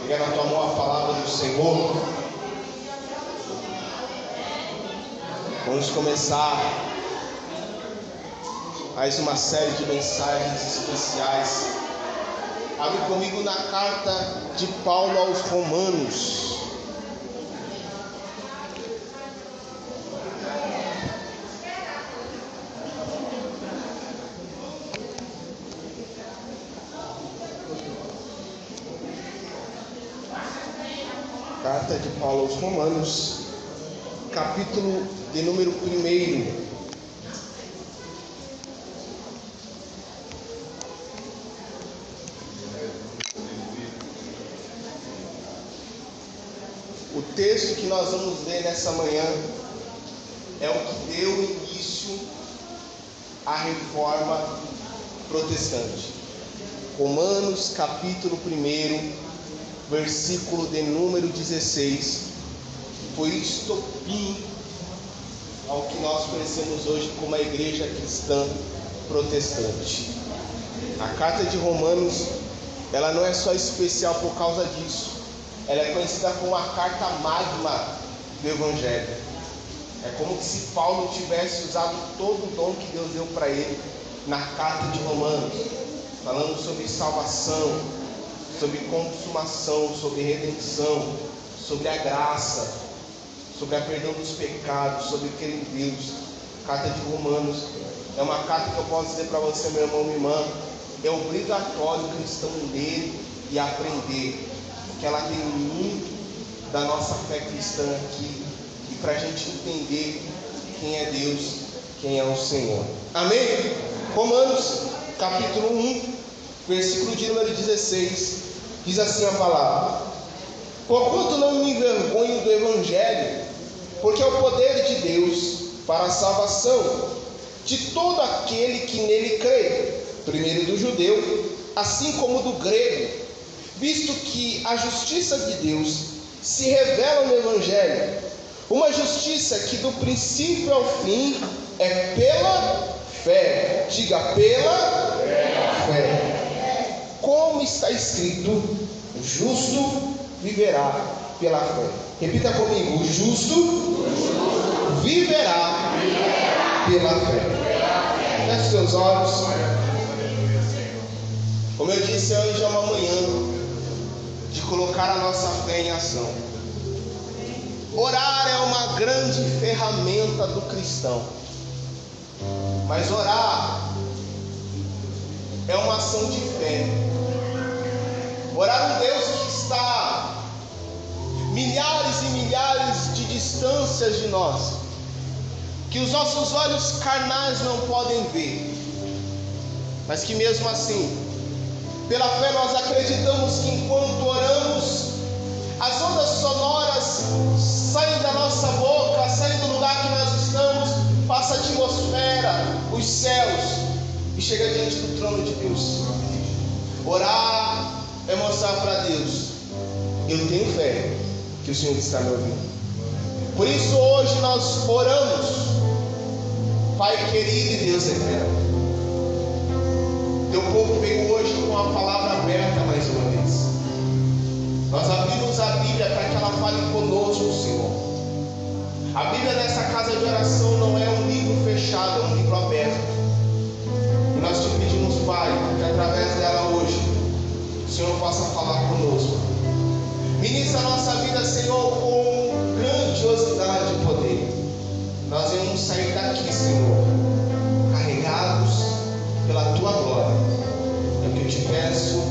Pega na tua mão a palavra do Senhor. Vamos começar mais uma série de mensagens especiais. Abre comigo na carta de Paulo aos Romanos. Carta de Paulo aos Romanos, capítulo de número 1. O texto que nós vamos ler nessa manhã é o que deu início à reforma protestante. Romanos, capítulo 1. Versículo de número 16, foi estopim ao que nós conhecemos hoje como a igreja cristã protestante. A carta de Romanos, ela não é só especial por causa disso, ela é conhecida como a carta magma do Evangelho. É como se Paulo tivesse usado todo o dom que Deus deu para ele na carta de Romanos, falando sobre salvação, sobre consumação, sobre redenção, sobre a graça, sobre a perdão dos pecados, sobre crer em Deus. A carta de Romanos é uma carta que eu posso dizer para você, meu irmão, minha irmã, é obrigatório o cristão ler e aprender, porque ela tem muito da nossa fé cristã aqui, e para a gente entender quem é Deus, quem é o Senhor. Amém? Romanos, capítulo 1, versículo de número 16, diz assim a palavra: porquanto não me envergonho do Evangelho, porque é o poder de Deus para a salvação de todo aquele que nele crê, primeiro do judeu, assim como do grego, visto que a justiça de Deus se revela no Evangelho, uma justiça que do princípio ao fim é pela fé. Diga, pela fé. Como está escrito, o justo viverá pela fé. Repita comigo: o justo viverá pela fé. Feche seus olhos. Como eu disse, hoje é uma manhã de colocar a nossa fé em ação. Orar é uma grande ferramenta do cristão, mas orar é uma ação de fé. Orar um Deus que está milhares e milhares de distâncias de nós, que os nossos olhos carnais não podem ver, mas que mesmo assim, pela fé nós acreditamos que enquanto oramos, as ondas sonoras saem da nossa boca, saem do lugar que nós estamos, passa a atmosfera, os céus, e chega diante do trono de Deus. Orar é mostrar para Deus: eu tenho fé que o Senhor está me ouvindo. Por isso hoje nós oramos: Pai querido e Deus eterno, teu povo veio hoje com a palavra aberta mais uma vez. Nós abrimos a Bíblia para que ela fale conosco, Senhor. A Bíblia nessa casa de oração não é um livro fechado, é um livro aberto. E nós te pedimos, Pai, que através dela hoje o Senhor possa falar conosco. Ministra a nossa vida, Senhor, com grandiosidade e poder. Nós vamos sair daqui, Senhor, carregados pela Tua glória. É o que eu te peço,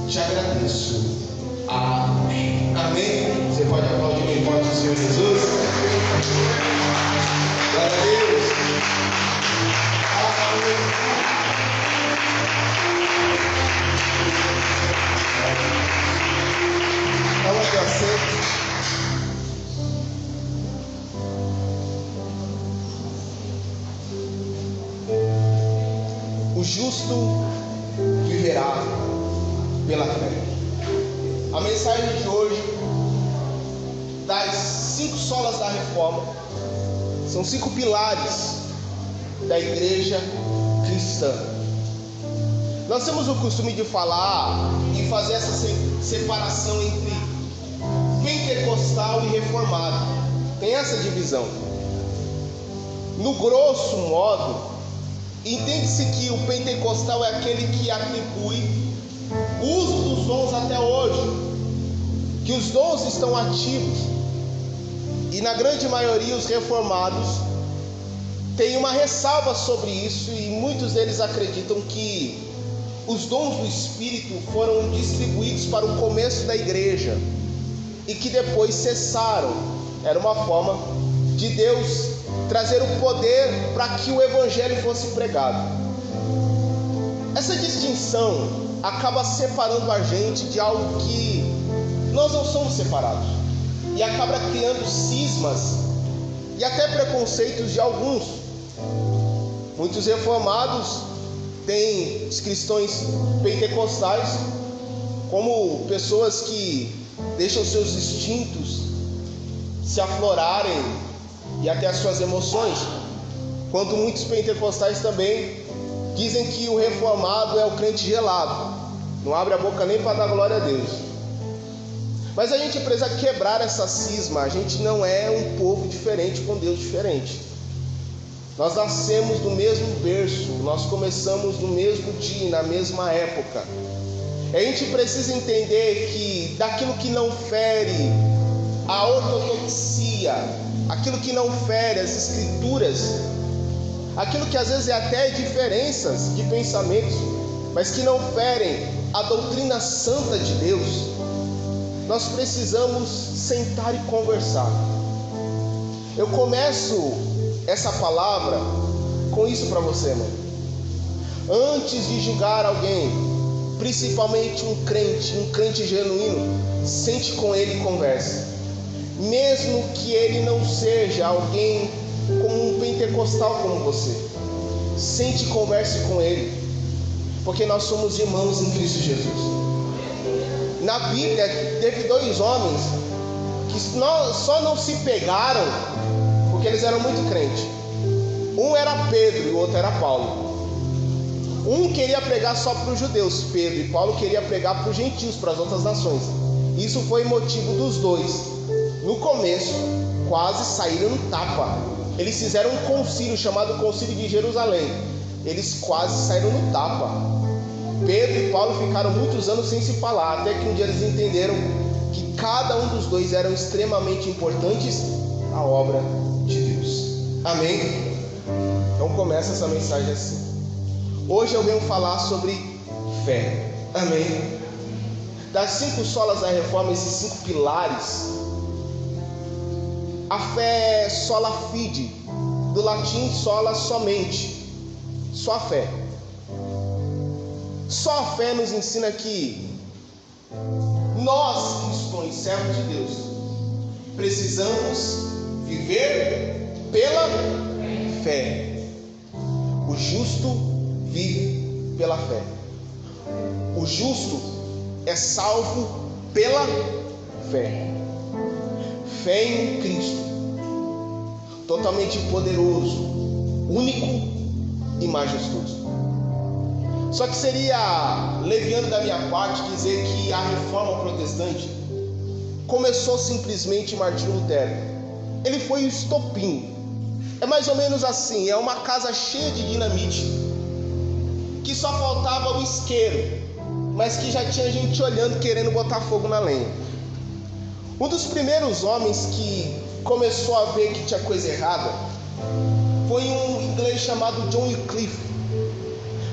te agradeço. Amém. Amém. Você pode aplaudir bem forte o Senhor Jesus. Glória a Deus. Vamos para assento. O justo viverá pela fé. A mensagem de hoje, das 5 solas da reforma, são 5 pilares da igreja cristã. Nós temos o costume de falar e fazer essa separação entre pentecostal e reformado. Tem essa divisão. No grosso modo, entende-se que o pentecostal é aquele que atribui o uso dos dons até hoje, que os dons estão ativos. E na grande maioria os reformados têm uma ressalva sobre isso, e muitos deles acreditam que os dons do Espírito foram distribuídos para o começo da igreja e que depois cessaram. Era uma forma de Deus trazer o poder para que o Evangelho fosse pregado. Essa distinção acaba separando a gente de algo que nós não somos separados, e acaba criando cismas e até preconceitos de alguns. Muitos reformados têm os cristãos pentecostais como pessoas que deixam seus instintos se aflorarem e até as suas emoções, quanto muitos pentecostais também dizem que o reformado é o crente gelado, não abre a boca nem para dar glória a Deus. Mas a gente precisa quebrar essa cisma. A gente não é um povo diferente com Deus diferente. Nós nascemos do mesmo berço, nós começamos no mesmo dia, na mesma época. A gente precisa entender que daquilo que não fere a ortodoxia, aquilo que não fere as escrituras, aquilo que às vezes é até diferenças de pensamentos, mas que não ferem a doutrina santa de Deus, nós precisamos sentar e conversar. Eu começo essa palavra com isso para você, mano. Antes de julgar alguém, principalmente um crente genuíno, sente com ele e converse. Mesmo que ele não seja alguém como um pentecostal como você, sente e converse com ele, porque nós somos irmãos em Cristo Jesus. Na Bíblia teve dois homens que só não se pegaram porque eles eram muito crentes. Um era Pedro e o outro era Paulo. Um queria pregar só para os judeus, Pedro, e Paulo queria pregar para os gentios, para as outras nações. Isso foi motivo dos dois, no começo, quase saíram no tapa. Eles fizeram um concílio chamado Concílio de Jerusalém. Eles quase saíram no tapa. Pedro e Paulo ficaram muitos anos sem se falar, até que um dia eles entenderam que cada um dos dois eram extremamente importantes à obra de Deus. Amém? Então começa essa mensagem assim. Hoje eu venho falar sobre fé. Amém? Das 5 solas da reforma, esses 5 pilares, a fé é sola fide, do latim sola somente, só a fé. Só a fé nos ensina que nós, cristãos, servos de Deus, precisamos viver pela fé. O justo vive pela fé. O justo é salvo pela fé. Fé em um Cristo totalmente poderoso, único e majestoso. Só que seria leviano da minha parte dizer que a reforma protestante começou simplesmente em Martinho Lutero. Ele foi o estopim. É mais ou menos assim, é uma casa cheia de dinamite, que só faltava o isqueiro, mas que já tinha gente olhando, querendo botar fogo na lenha. Um dos primeiros homens que começou a ver que tinha coisa errada foi um inglês chamado John Wycliffe.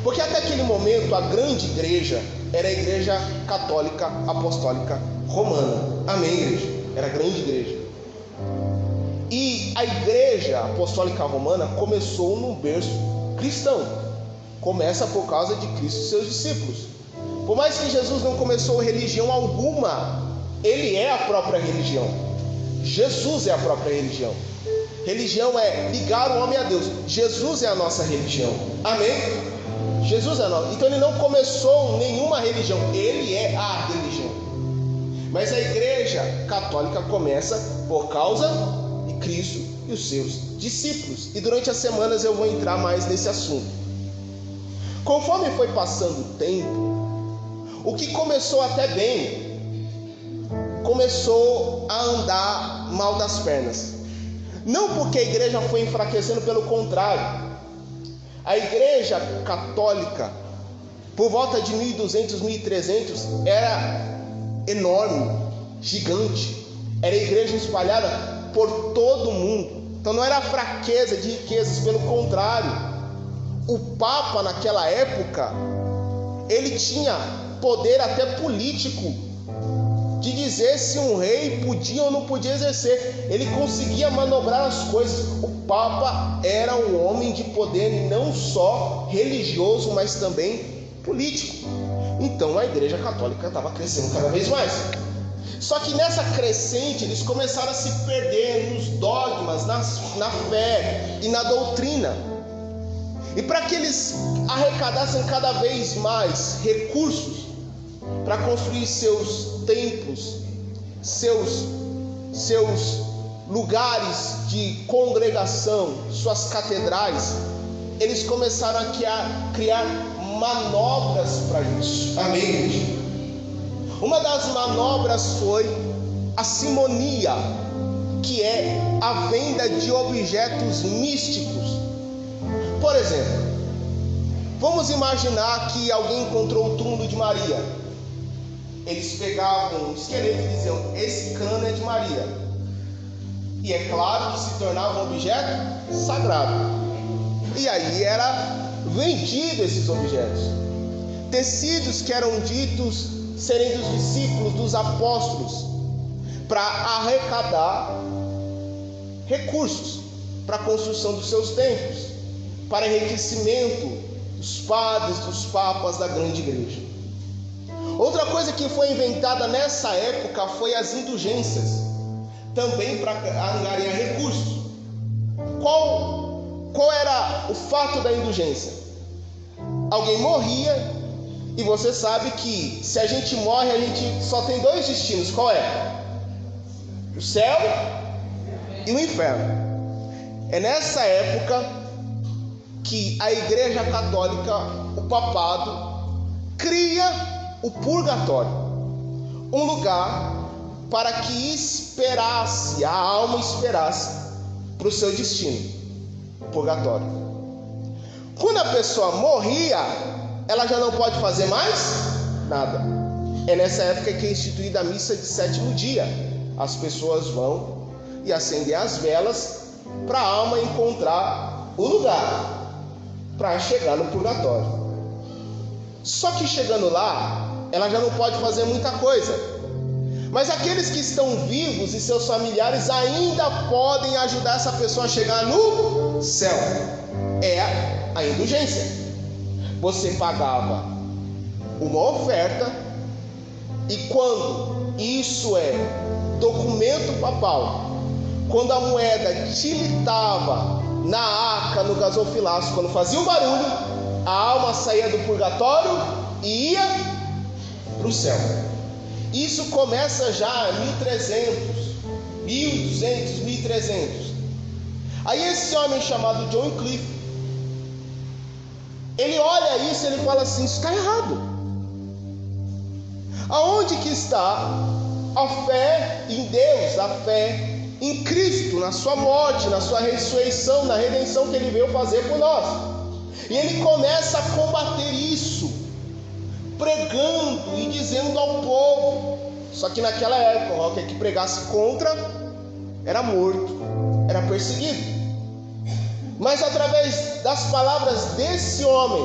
Porque até aquele momento a grande igreja era a igreja católica apostólica romana. Amém, igreja? Era a grande igreja. E a igreja apostólica romana começou num berço cristão. Começa por causa de Cristo e seus discípulos. Por mais que Jesus não começou religião alguma, ele é a própria religião. Jesus é a própria religião. Religião é ligar o homem a Deus. Jesus é a nossa religião. Amém? Jesus é a nossa. Então ele não começou nenhuma religião, ele é a religião. Mas a igreja católica começa por causa de Cristo e os seus discípulos. E durante as semanas eu vou entrar mais nesse assunto. Conforme foi passando o tempo, o que começou até bem começou a andar mal das pernas. Não porque a igreja foi enfraquecendo, pelo contrário. A igreja católica, por volta de 1200, 1300, era enorme, gigante. Era igreja espalhada por todo o mundo. Então não era fraqueza de riquezas, pelo contrário. O Papa naquela época, ele tinha poder até político de dizer se um rei podia ou não podia exercer. Ele conseguia manobrar as coisas. O Papa era um homem de poder, não só religioso, mas também político. Então a igreja católica estava crescendo cada vez mais. Só que nessa crescente eles começaram a se perder nos dogmas, na fé e na doutrina. E para que eles arrecadassem cada vez mais recursos para construir seus templos, seus lugares de congregação, suas catedrais, eles começaram a criar manobras para isso. Amém, igreja? Uma das manobras foi a simonia, que é a venda de objetos místicos. Por exemplo, vamos imaginar que alguém encontrou o túmulo de Maria. Eles pegavam um esqueleto e diziam: esse cano é de Maria. E é claro que se tornava um objeto sagrado. E aí era vendido esses objetos. Tecidos que eram ditos serem dos discípulos, dos apóstolos, para arrecadar recursos para a construção dos seus templos, para enriquecimento dos padres, dos papas da grande igreja. Outra coisa que foi inventada nessa época foi as indulgências, também para angariar recursos. Qual era o fato da indulgência? Alguém morria, e você sabe que se a gente morre, a gente só tem dois destinos. Qual é? O céu e o inferno. É nessa época que a igreja católica, o papado, cria o purgatório, um lugar para que a alma esperasse para o seu destino, o purgatório. Quando a pessoa morria, ela já não pode fazer mais nada. É nessa época que é instituída a missa de sétimo dia. As pessoas vão e acendem as velas para a alma encontrar o lugar para chegar no purgatório. Só que chegando lá, ela já não pode fazer muita coisa. Mas aqueles que estão vivos e seus familiares ainda podem ajudar essa pessoa a chegar no céu. É a indulgência. Você pagava uma oferta, e quando isso é documento papal, quando a moeda tilitava na arca, no gasofilaço, quando fazia um barulho, a alma saía do purgatório e ia para o céu. Isso começa já em 1300, 1200, 1300. Aí esse homem chamado John Wycliffe, ele olha isso e ele fala assim: isso está errado. Aonde que está a fé em Deus, a fé em Cristo, na sua morte, na sua ressurreição, na redenção que ele veio fazer por nós? E ele começa a combater isso, pregando e dizendo ao povo. Só que naquela época, qualquer que pregasse contra era morto, era perseguido. Mas através das palavras desse homem,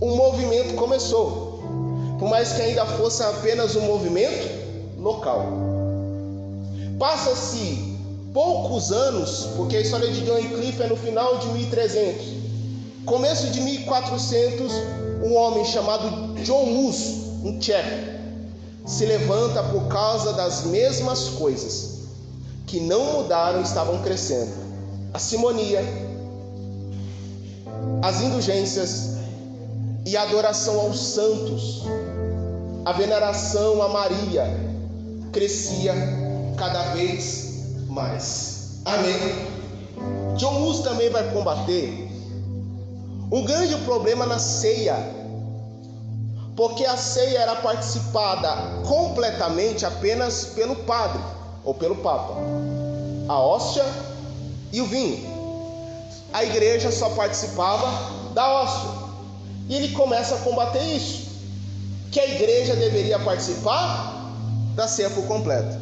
um movimento começou, por mais que ainda fosse apenas um movimento local. Passa-se poucos anos, porque a história de John Wycliffe é no final de 1300, começo de 1400, um homem chamado John Hus, um tcheco, se levanta por causa das mesmas coisas que não mudaram e estavam crescendo: a simonia, as indulgências e a adoração aos santos. A veneração a Maria crescia cada vez mais. Amém? John Hus também vai combater um grande problema na ceia. porque a ceia era participada completamente apenas pelo padre ou pelo papa, a hóstia e o vinho. A igreja só participava da hóstia, e ele começa a combater isso, que a igreja deveria participar da ceia por completo.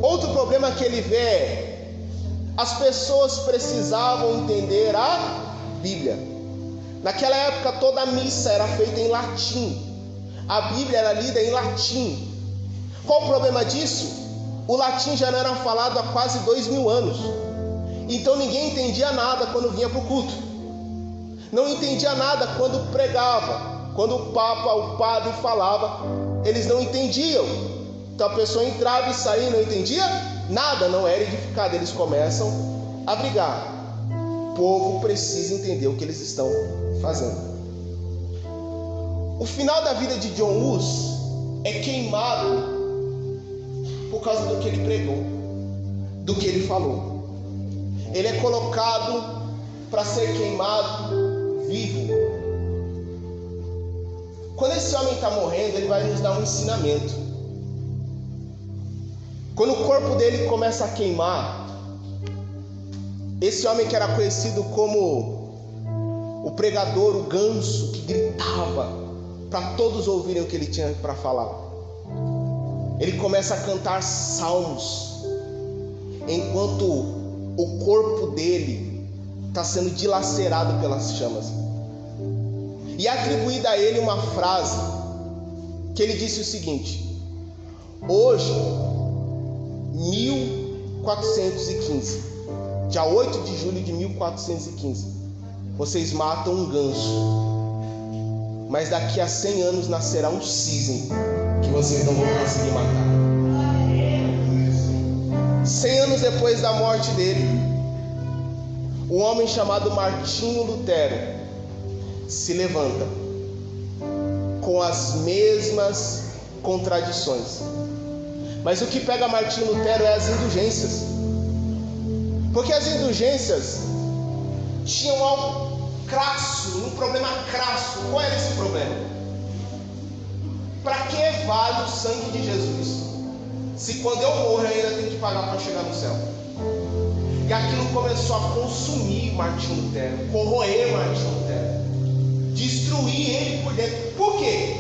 Outro problema que ele vê é: as pessoas precisavam entender a Bíblia. Naquela época toda a missa era feita em latim, a Bíblia era lida em latim. Qual o problema disso? O latim já não era falado há quase 2000 anos, então ninguém entendia nada quando vinha para o culto, não entendia nada quando pregava, quando o papa, o padre falava, eles não entendiam. Então a pessoa entrava e saía e não entendia nada, não era edificada. Eles começam a brigar. O povo precisa entender o que eles estão fazendo. O final da vida de John Hus é queimado por causa do que ele pregou, do que ele falou. Ele é colocado para ser queimado vivo. Quando esse homem está morrendo, ele vai nos dar um ensinamento. Quando o corpo dele começa a queimar, esse homem que era conhecido como o pregador, o ganso, que gritava para todos ouvirem o que ele tinha para falar, ele começa a cantar salmos, enquanto o corpo dele está sendo dilacerado pelas chamas. E é atribuída a ele uma frase, que ele disse o seguinte: hoje, 1415, dia 8 de julho de 1415, vocês matam um ganso, mas daqui a 100 anos nascerá um cisne que vocês não vão conseguir matar. 100 anos depois da morte dele, um homem chamado Martinho Lutero se levanta com as mesmas contradições. Mas o que pega Martinho Lutero é as indulgências, porque as indulgências tinham algo crasso, um problema crasso. Qual era esse problema? Para que vale o sangue de Jesus, se quando eu morro eu ainda tenho que pagar para chegar no céu? E aquilo começou a consumir Martinho Lutero, corroer Martinho Lutero, destruir ele por dentro. Por quê?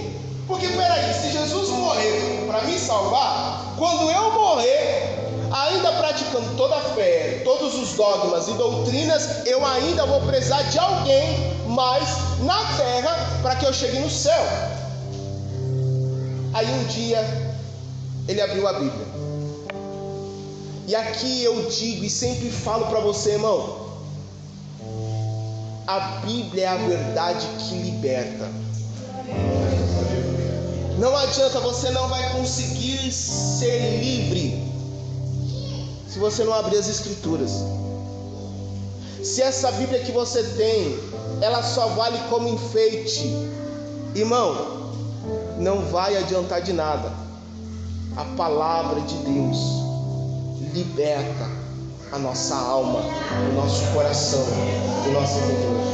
Porque peraí, se Jesus morreu para me salvar, quando eu morrer, ainda praticando toda a fé, todos os dogmas e doutrinas, eu ainda vou precisar de alguém mais na terra para que eu chegue no céu. Aí um dia ele abriu a Bíblia, e aqui eu digo e sempre falo para você, irmão, a Bíblia é a verdade que liberta. Não adianta, você não vai conseguir ser livre se você não abrir as Escrituras. Se essa Bíblia que você tem, ela só vale como enfeite, irmão, não vai adiantar de nada. A palavra de Deus liberta a nossa alma, o nosso coração, o nosso entendimento.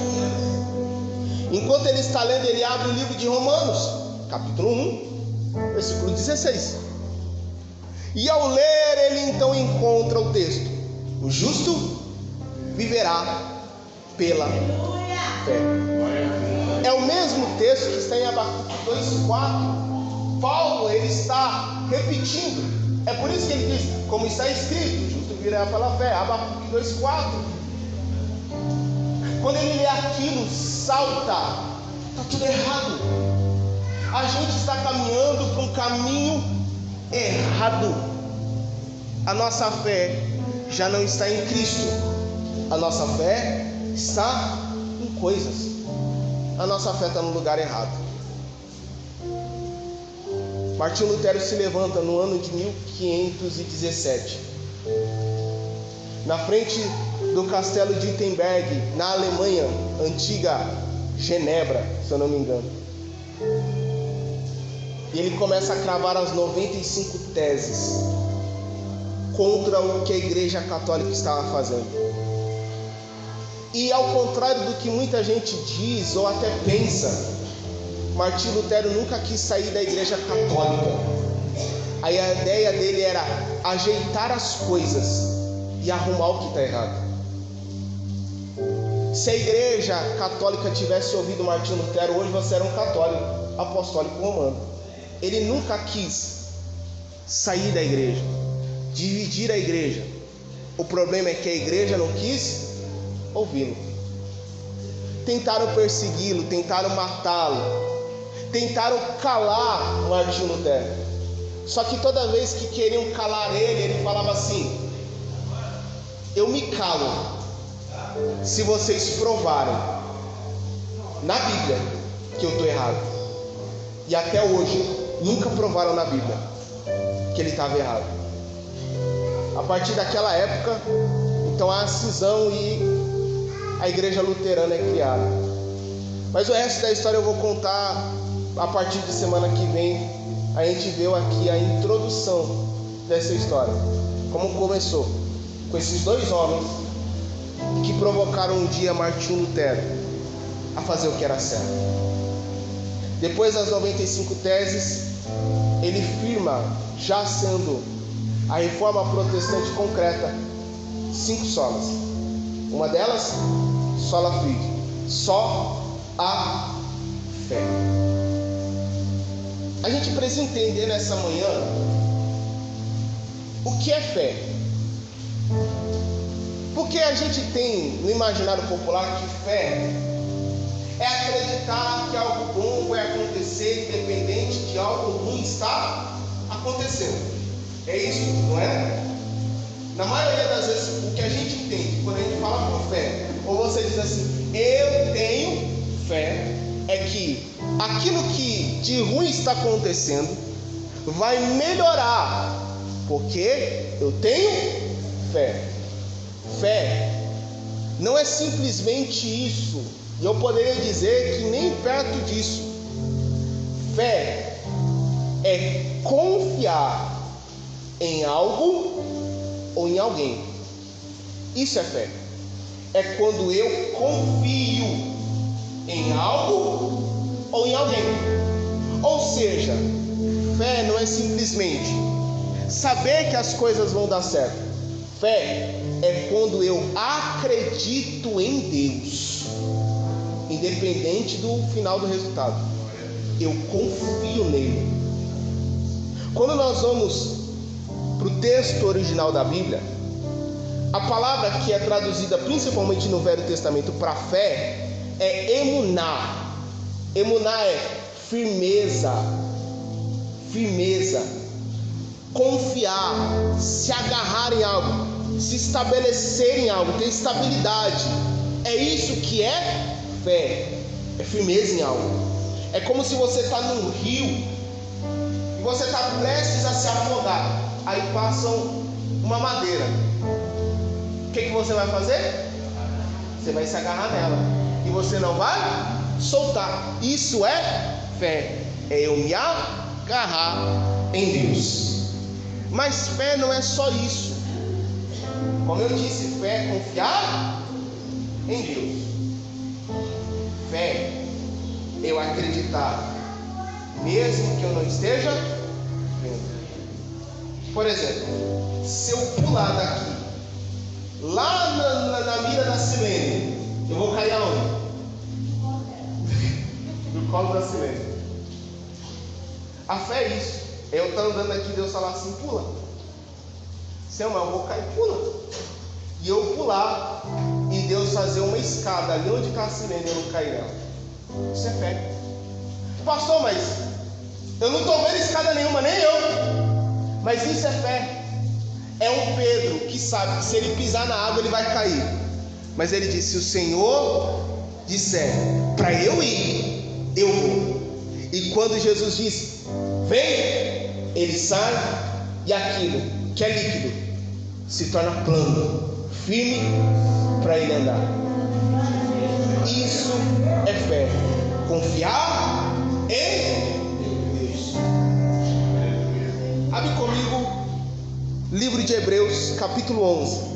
Enquanto ele está lendo, ele abre o livro de Romanos, capítulo 1, versículo 16. E ao ler, ele então encontra o texto: o justo viverá pela fé. É o mesmo texto que está em Abacuque 2,4. Paulo, ele está repetindo. É por isso que ele diz, como está escrito, o justo viverá pela fé. Abacuque 2,4. Quando ele lê aquilo, salta, está tudo errado. A gente está caminhando para um caminho errado. A nossa fé já não está em Cristo, a nossa fé está em coisas. A nossa fé está no lugar errado. Martinho Lutero se levanta no ano de 1517, na frente do castelo de Wittenberg, na Alemanha, antiga Genebra, se eu não me engano. E ele começa a cravar as 95 teses contra o que a Igreja Católica estava fazendo. E ao contrário do que muita gente diz ou até pensa, Martinho Lutero nunca quis sair da igreja católica. Aí a ideia dele era ajeitar as coisas e arrumar o que está errado. Se a igreja católica tivesse ouvido Martinho Lutero, hoje você era um católico apostólico romano. Ele nunca quis sair da igreja, dividir a igreja. O problema é que a igreja não quis ouvi-lo. Tentaram persegui-lo, tentaram matá-lo, tentaram calar Martinho Lutero. Só que toda vez que queriam calar ele, ele falava assim: eu me calo se vocês provarem na Bíblia que eu estou errado. E até hoje nunca provaram na Bíblia que ele estava errado. A partir daquela época, então há a cisão e a igreja luterana é criada. Mas o resto da história eu vou contar a partir de semana que vem. A gente viu aqui a introdução dessa história, como começou com esses dois homens que provocaram um dia Martinho Lutero a fazer o que era certo. Depois das 95 teses, ele firma, já sendo a reforma protestante concreta, 5 solas. Uma delas, sola fide, só a fé. A gente precisa entender nessa manhã o que é fé. Porque a gente tem no imaginário popular que fé é acreditar que algo bom vai acontecer independente de algo ruim estar acontecendo. É isso, não é? Na maioria das vezes, o que a gente entende quando a gente fala por fé, ou você diz assim, eu tenho fé, é que aquilo que de ruim está acontecendo vai melhorar, porque eu tenho fé. Fé não é simplesmente isso, e eu poderia dizer que nem perto disso. Fé é confiar em algo ou em alguém. Isso é fé. É quando eu confio em algo ou em alguém. Ou seja, fé não é simplesmente saber que as coisas vão dar certo. Fé é quando eu acredito em Deus, independente do final do resultado. Eu confio nele. Quando nós vamos para o texto original da Bíblia, a palavra que é traduzida principalmente no Velho Testamento para fé é emuná. Emuná é firmeza, confiar, se agarrar em algo, se estabelecer em algo, ter estabilidade. É isso que é fé, é firmeza em algo. É como se você está num rio e você está prestes a se afogar. Aí passam uma madeira. O que você vai fazer? Você vai se agarrar nela e você não vai soltar. Isso é fé. É eu me agarrar em Deus. Mas fé não é só isso. Como eu disse, fé é confiar em Deus. Fé é eu acreditar mesmo que eu não esteja vendo. Por exemplo, se eu pular daqui lá na mira da Silene, eu vou cair aonde? No colo da Silene. A fé é isso. Eu estou andando aqui, Deus falar assim, pula. Selma, eu vou cair, pula. E eu pular e Deus fazer uma escada ali onde está a Silene e eu não cair nela. Isso é fé. Pastor, mas eu não estou vendo escada nenhuma, nem eu. Mas isso é fé. É um Pedro que sabe que se ele pisar na água ele vai cair. Mas ele disse, se o Senhor disser para eu ir, eu vou. E quando Jesus disse, vem, ele sai e aquilo que é líquido se torna plano, firme para ele andar. Isso é fé. Confiar em Deus. Abre comigo livro de Hebreus, capítulo 11.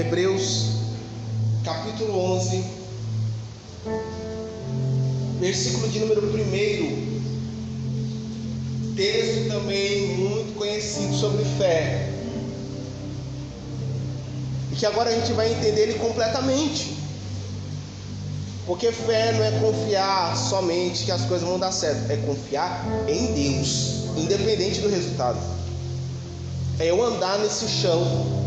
Hebreus capítulo 11, versículo de número 1, texto também muito conhecido sobre fé, e que agora a gente vai entender ele completamente, porque fé não é confiar somente que as coisas vão dar certo, é confiar em Deus, independente do resultado. É eu andar nesse chão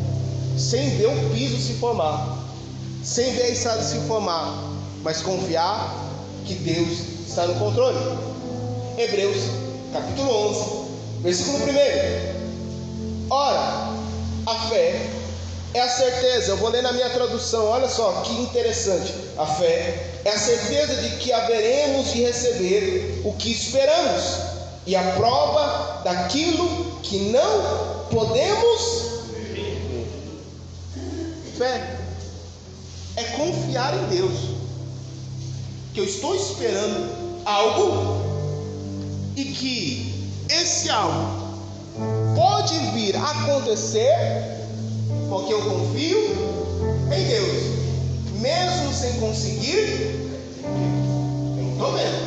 sem ver o piso se formar, sem ver a estrada se formar, mas confiar que Deus está no controle. Hebreus capítulo 11, versículo 1. Ora, a fé é a certeza. Eu vou ler na minha tradução, olha só que interessante. A fé é a certeza de que haveremos de receber o que esperamos, e a prova daquilo que não podemos ver. Fé é confiar em Deus, que eu estou esperando algo e que esse algo pode vir a acontecer, porque eu confio em Deus, mesmo sem conseguir. Eu não estou vendo,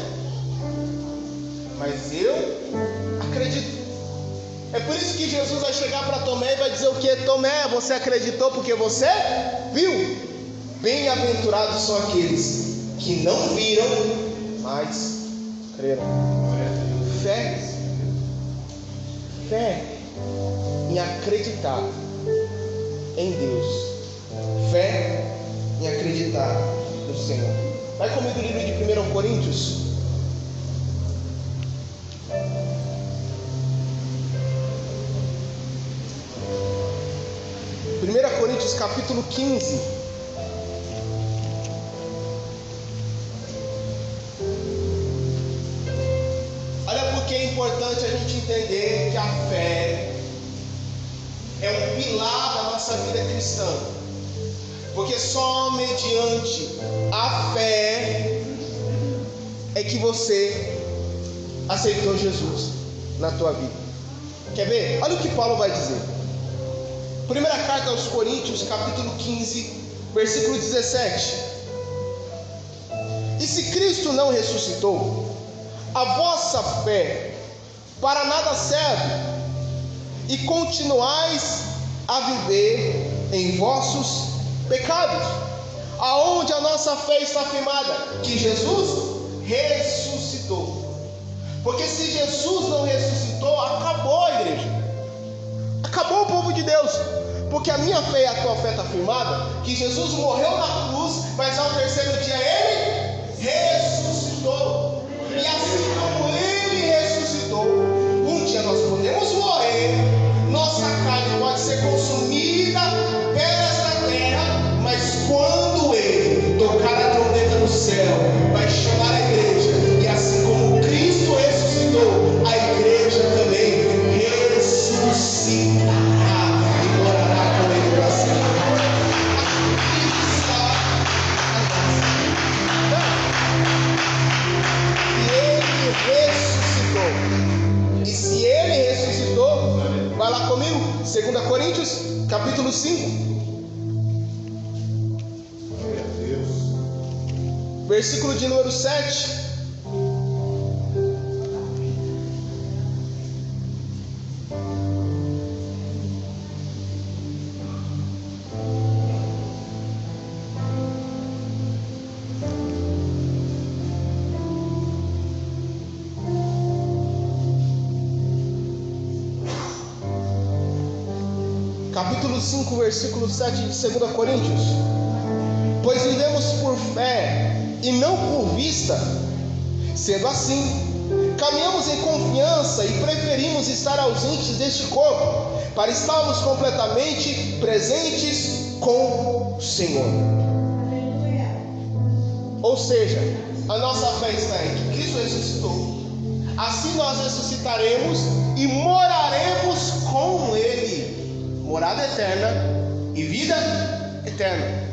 mas eu acredito. É por isso que Jesus vai chegar para Tomé e vai dizer o que? Tomé, você acreditou porque você viu. Bem-aventurados são aqueles que não viram, mas creram. Fé em acreditar em Deus, fé em acreditar no Senhor. Vai comigo no livro de 1 Coríntios, capítulo 15. Olha porque é importante a gente entender que a fé é um pilar da nossa vida cristã, porque só mediante a fé é que você aceitou Jesus na tua vida. Quer ver? Olha o que Paulo vai dizer. Primeira carta aos Coríntios, capítulo 15, versículo 17. E se Cristo não ressuscitou, a vossa fé para nada serve, e continuais a viver em vossos pecados. Aonde a nossa fé está firmada? Que Jesus ressuscitou. Porque se Jesus não ressuscitou, acabou a igreja, acabou o povo de Deus. Porque a minha fé e a tua fé está firmada que Jesus morreu na cruz, mas ao terceiro dia Ele ressuscitou. E assim como Ele ressuscitou, um dia nós podemos morrer, nossa carne pode ser consumida pela terra, mas quando Ele tocar a trombeta no céu, vai chamar a igreja, e assim como Cristo ressuscitou, a igreja também ressuscitará. E se Ele ressuscitou, vai lá comigo, 2 Coríntios, capítulo 5, versículo de número 7. Capítulo 5, versículo 7 de 2 Coríntios. Pois vivemos por fé e não por vista. Sendo assim, caminhamos em confiança e preferimos estar ausentes deste corpo, para estarmos completamente presentes com o Senhor. Ou seja, a nossa fé está em que Cristo ressuscitou. Assim nós ressuscitaremos e moraremos com Ele. Morada eterna e vida eterna.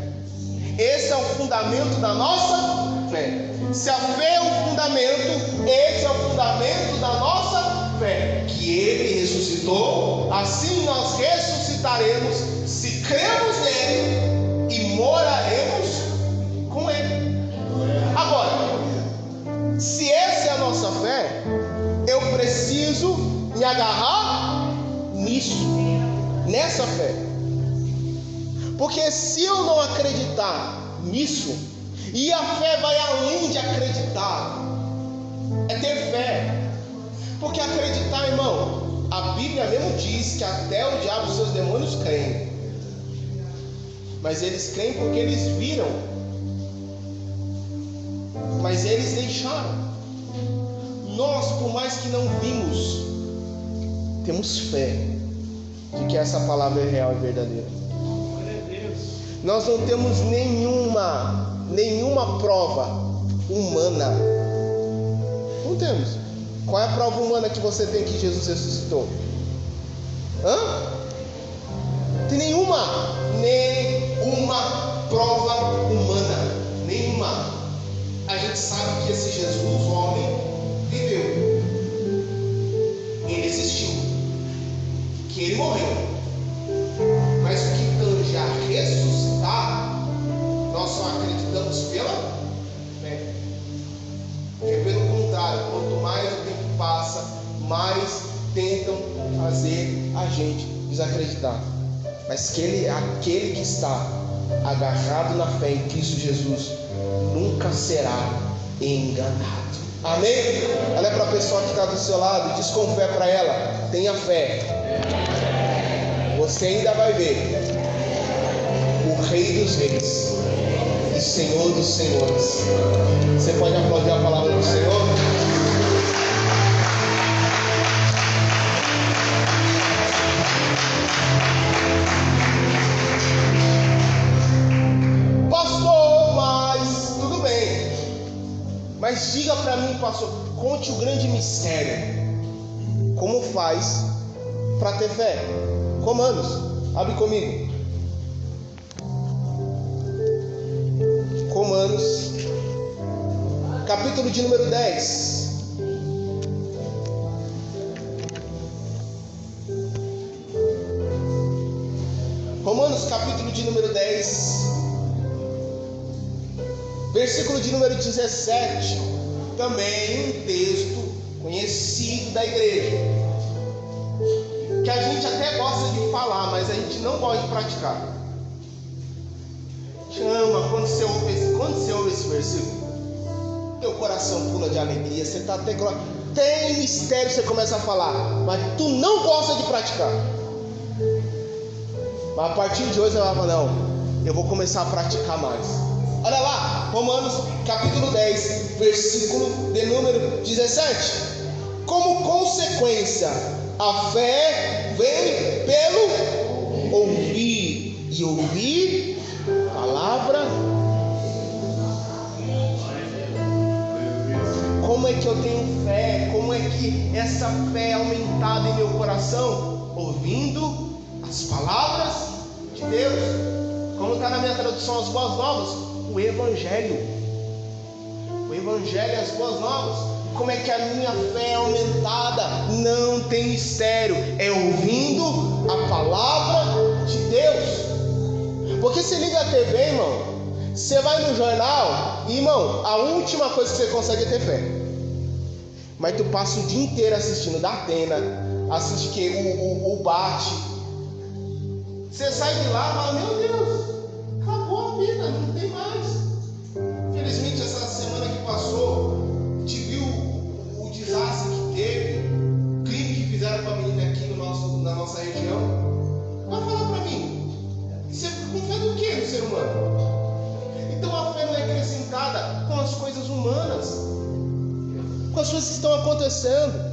Esse é o fundamento da nossa fé. Se a fé é o fundamento, esse é o fundamento da nossa fé. Que Ele ressuscitou, assim nós ressuscitaremos, se cremos nele me agarrar nisso, nessa fé. Porque se eu não acreditar nisso, e a fé vai além de acreditar, é ter fé. Porque acreditar, irmão, a Bíblia mesmo diz que até o diabo e seus demônios creem. Mas eles creem porque eles viram. Mas eles deixaram. Nós, por mais que não vimos, temos fé de que essa palavra é real e verdadeira. Nós não temos nenhuma prova humana. Não temos. Qual é a prova humana que você tem que Jesus ressuscitou? Tem nenhuma prova humana. Nenhuma. A gente sabe que esse Jesus, o homem, viveu. Ele existiu. Que ele morreu. Mas o que tange a ressuscitar, nós só acreditamos pela fé. Porque pelo contrário, quanto mais o tempo passa, mais tentam fazer a gente desacreditar. Mas aquele que está agarrado na fé em Cristo Jesus nunca será enganado. Amém? Olha para a pessoa que está do seu lado e diz com fé para ela: tenha fé. Você ainda vai ver o Rei dos Reis e Senhor dos Senhores. Você pode aplaudir a palavra do Senhor? Pastor, mas tudo bem. Mas diga para mim, pastor, conte o grande mistério. Como faz para ter fé? Romanos, abre comigo. Romanos, capítulo de número 10. Romanos, capítulo de número 10, versículo de número 17. Também um texto conhecido da igreja, que a gente até gosta de falar, mas a gente não gosta de praticar. Chama, quando você ouve esse versículo, teu coração pula de alegria, você está até tem mistério, você começa a falar, mas tu não gosta de praticar. Mas a partir de hoje você vai falar: não, eu vou começar a praticar mais. Olha lá, Romanos capítulo 10, versículo de número 17. Como consequência, a fé vem pelo ouvir, e ouvir a palavra. Como é que eu tenho fé? Como é que essa fé é aumentada em meu coração? Ouvindo as palavras de Deus. Como está na minha tradução, as boas novas, o Evangelho. O Evangelho e as boas novas. Como é que a minha fé é aumentada? Não tem mistério, é ouvindo a palavra de Deus. Porque se liga a TV, irmão, você vai no jornal, e, irmão, a última coisa que você consegue é ter fé. Mas tu passa o dia inteiro assistindo da Atena, assiste que o Bate. Você sai de lá e fala: meu Deus, acabou a vida, não tem mais. Infelizmente, essa semana que passou, te viu o desastre que teve, o crime que fizeram com a menina aqui na nossa região. Vai falar para mim, você confia no que no ser humano? Então a fé não é acrescentada com as coisas humanas, com as coisas que estão acontecendo.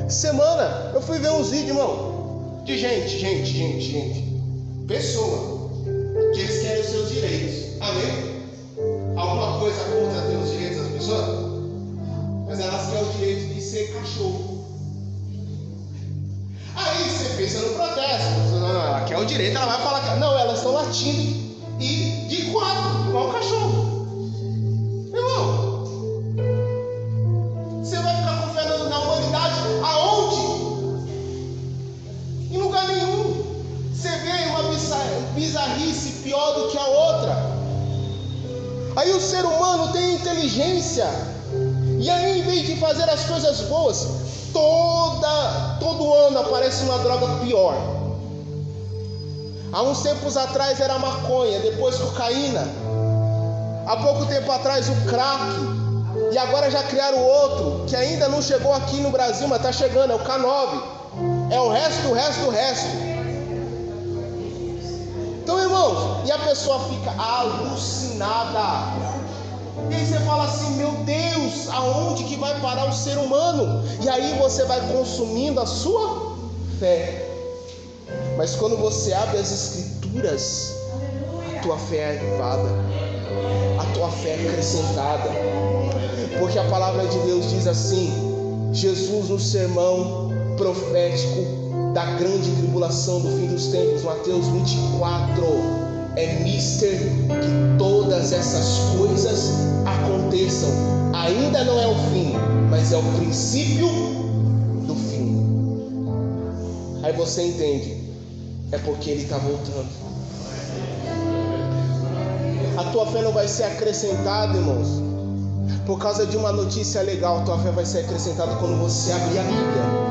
Semana eu fui ver uns vídeos, irmão, de gente, pessoa, que eles querem os seus direitos. Amém? Alguma coisa contra ter os direitos das pessoas? Mas elas querem o direito de ser cachorro. Aí você pensa no protesto. Não, ela quer o direito, ela vai falar que não, elas estão latindo e de quatro, igual o cachorro. Irmão, você vai ficar confiando na humanidade aonde? Em lugar nenhum. Você vê uma bizarrice pior do que a outra. Aí o ser humano tem inteligência, e aí em vez de fazer as coisas boas, todo ano aparece uma droga pior. Há uns tempos atrás era a maconha, depois cocaína, há pouco tempo atrás o crack, e agora já criaram outro, que ainda não chegou aqui no Brasil, mas está chegando, é o K9, é o resto. Então, irmãos, e a pessoa fica alucinada, e aí você fala assim, meu Deus, aonde que vai parar o ser humano? E aí você vai consumindo a sua fé. Mas quando você abre as escrituras, a tua fé é avivada, a tua fé é acrescentada. Porque a palavra de Deus diz assim, Jesus no sermão profético da grande tribulação do fim dos tempos, Mateus 24, é mister que todas essas coisas aconteçam. Ainda não é o fim, mas é o princípio do fim. Aí você entende, é porque ele está voltando. A tua fé não vai ser acrescentada, irmãos, por causa de uma notícia legal. A tua fé vai ser acrescentada quando você abrir a Bíblia.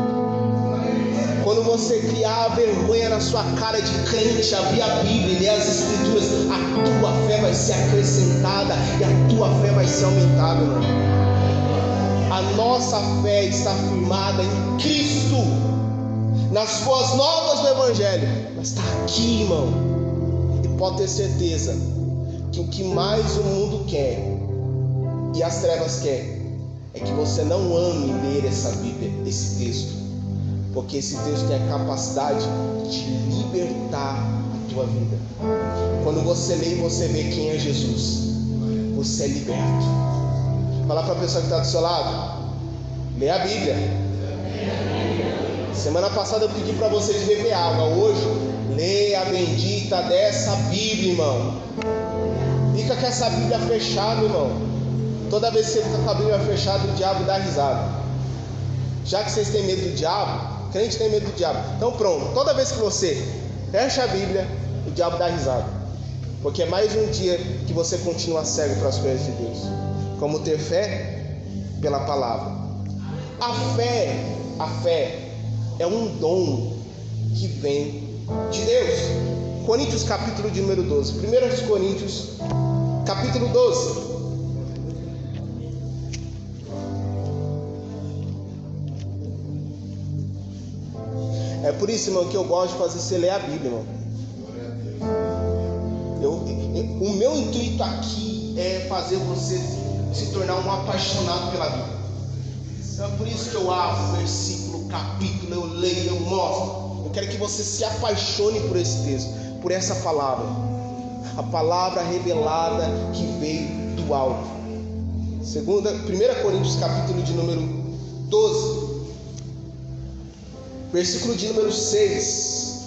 Quando você criar a vergonha na sua cara de crente, abrir a Bíblia e ler as Escrituras, a tua fé vai ser acrescentada e a tua fé vai ser aumentada, irmão. A nossa fé está firmada em Cristo, nas boas novas do Evangelho. Mas está aqui, irmão. E pode ter certeza que o que mais o mundo quer e as trevas querem é que você não ame ler essa Bíblia, esse texto. Porque esse texto tem a capacidade de libertar a tua vida. Quando você lê e você vê quem é Jesus, você é liberto. Fala para a pessoa que está do seu lado, lê a Bíblia. Semana passada eu pedi para vocês beber água. Hoje, lê a bendita dessa Bíblia, irmão. Fica com essa Bíblia fechada, irmão. Toda vez que você fica com a Bíblia fechada, o diabo dá risada. Já que vocês têm medo do diabo, crente tem medo do diabo. Então pronto, toda vez que você fecha a Bíblia, o diabo dá risada. Porque é mais um dia que você continua cego para as coisas de Deus. Como ter fé pela palavra. A fé é um dom que vem de Deus. Coríntios capítulo de número 12. 1 Coríntios capítulo 12. É por isso, irmão, que eu gosto de fazer você ler a Bíblia, irmão. O meu intuito aqui é fazer você se tornar um apaixonado pela Bíblia. É por isso que eu abro versículo, capítulo, eu leio, eu mostro. Eu quero que você se apaixone por esse texto, por essa palavra. A palavra revelada que veio do alto. 1 Coríntios capítulo de número 12. Versículo de número 6.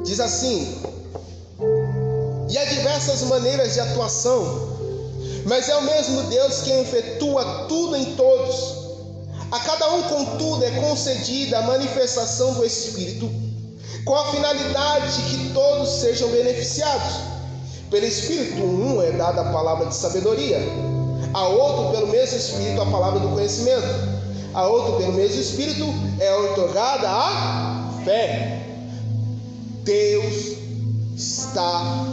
Diz assim: e há diversas maneiras de atuação, mas é o mesmo Deus quem efetua tudo em todos. A cada um, contudo, é concedida a manifestação do Espírito, com a finalidade de que todos sejam beneficiados. Pelo Espírito, um é dada a palavra de sabedoria, a outro, pelo mesmo Espírito, a palavra do conhecimento, a outro, pelo mesmo Espírito, é otorgada a fé. Deus está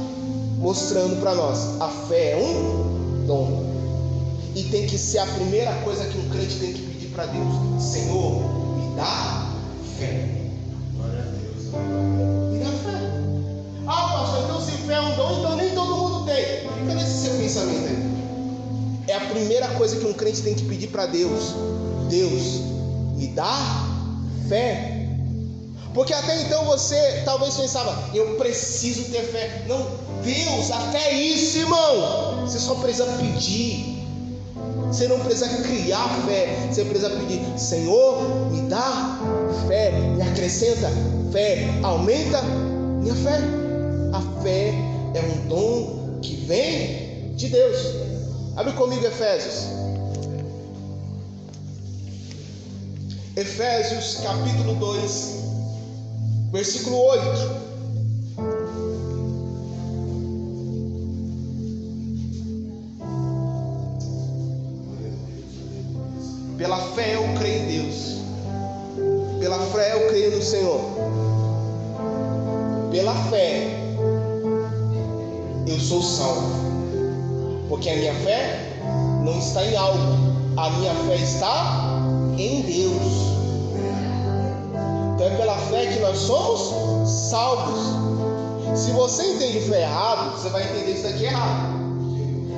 mostrando para nós, a fé é um dom, e tem que ser a primeira coisa que um crente tem que pedir para Deus: Senhor, me dá fé. Glória a Deus. Me dá fé. Ah, pastor, então se fé é um dom, então nem todo mundo tem. Fica nesse seu pensamento aí. É a primeira coisa que um crente tem que pedir para Deus: Deus, me dá fé. Porque até então você talvez pensava: eu preciso ter fé. Não, Deus, até isso, irmão, você só precisa pedir. Você não precisa criar fé, você precisa pedir: Senhor, me dá fé, me acrescenta fé, aumenta minha fé. A fé é um dom que vem de Deus. Abre comigo Efésios. Efésios capítulo 2, versículo 8. creio no Senhor. Pela fé, eu sou salvo. Porque a minha fé não está em algo, a minha fé está em Deus. Então é pela fé que nós somos salvos. Se você entende fé errado, você vai entender isso daqui errado.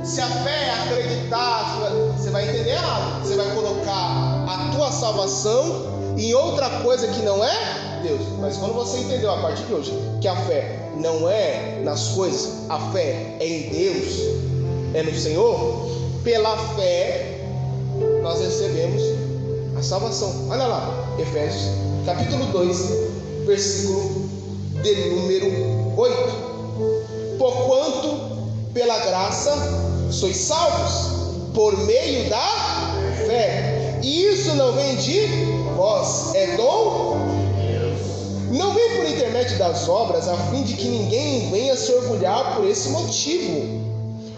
Se a fé é acreditar, você vai entender errado. Você vai colocar a tua salvação em outra coisa que não é Deus. Mas quando você entendeu a partir de hoje que a fé não é nas coisas, a fé é em Deus, é no Senhor, pela fé nós recebemos a salvação. Olha lá, Efésios capítulo 2, versículo de número 8. Porquanto pela graça sois salvos por meio da fé, e isso não vem de vós, é dom, não vem por intermédio das obras, a fim de que ninguém venha se orgulhar por esse motivo.